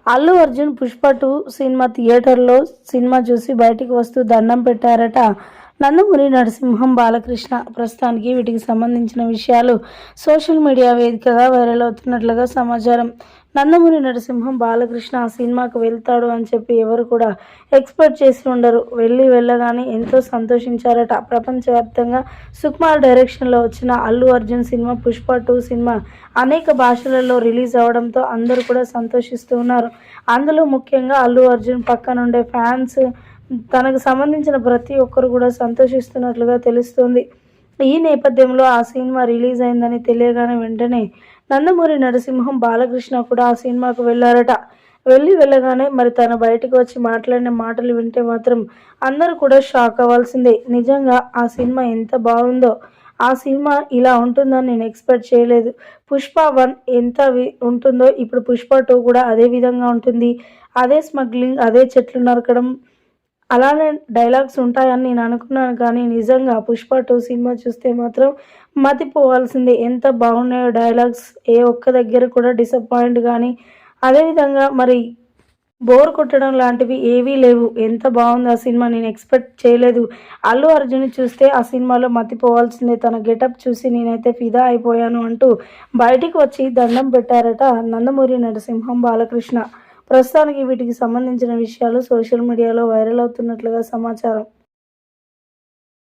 Allu Arjun 'Pushpa 2' cinema థియేటర్‌లో cinema చూసి బయటికి వస్తూ దండం పెట్టారట నందమూరి నరసింహం బాలకృష్ణ. ప్రస్తుతానికి వీటికి సంబంధించిన విషయాలు సోషల్ మీడియా వేదికగా వైరల్ అవుతున్నట్లుగా సమాచారం. నందమూరి నరసింహం బాలకృష్ణ ఆ సినిమాకు వెళ్తాడు అని చెప్పి ఎవరు కూడా ఎక్స్‌పెక్ట్ చేసి ఉండరు. వెళ్ళగానే ఎంతో సంతోషించారట. ప్రపంచవ్యాప్తంగా సుకుమార్ డైరెక్షన్‌లో వచ్చిన అల్లు అర్జున్ సినిమా 'పుష్ప 2' సినిమా అనేక భాషలలో రిలీజ్ అవ్వడంతో అందరూ కూడా సంతోషిస్తూ ఉన్నారు. అందులో ముఖ్యంగా అల్లు అర్జున్ పక్కనుండే ఫ్యాన్స్, తనకు సంబంధించిన ప్రతి ఒక్కరు కూడా సంతోషిస్తున్నట్లుగా తెలుస్తుంది. ఈ నేపథ్యంలో ఆ సినిమా రిలీజ్ అయిందని తెలియగానే వెంటనే నందమూరి నరసింహం బాలకృష్ణ కూడా ఆ సినిమాకు వెళ్లారట. వెళ్ళగానే మరి తను బయటకు వచ్చి మాట్లాడిన మాటలు వింటే మాత్రం అందరూ కూడా షాక్ అవ్వాల్సిందే. నిజంగా ఆ సినిమా ఎంత బాగుందో, ఆ సినిమా ఇలా ఉంటుందని నేను ఎక్స్‌పెక్ట్ చేయలేదు. 'పుష్ప 1' ఎంత ఉంటుందో ఇప్పుడు 'పుష్ప 2' కూడా అదే విధంగా ఉంటుంది. అదే స్మగ్లింగ్, అదే చెట్లు నరకడం, అలానే డైలాగ్స్ ఉంటాయని నేను అనుకున్నాను. కానీ నిజంగా 'పుష్ప 2' సినిమా చూస్తే మాత్రం మతిపోవాల్సిందే. ఎంత బాగున్నాయో డైలాగ్స్, ఏ ఒక్క దగ్గర కూడా డిసప్పాయింట్ గానీ, అదేవిధంగా మరి బోర్ కొట్టడం లాంటివి ఏవీ లేవు. ఎంత బాగుంది ఆ సినిమా, నేను ఎక్స్‌పెక్ట్ చేయలేదు. అల్లు అర్జున్‌ని చూస్తే ఆ సినిమాలో మతిపోవాల్సిందే. తన గెటప్ చూసి నేనైతే ఫిదా అయిపోయాను అంటూ బయటికి వచ్చి దండం పెట్టారట నందమూరి నరసింహం బాలకృష్ణ. ప్రస్తుతానికి వీటికి సంబంధించిన విషయాలు సోషల్ మీడియాలో వైరల్ అవుతున్నట్లుగా సమాచారం.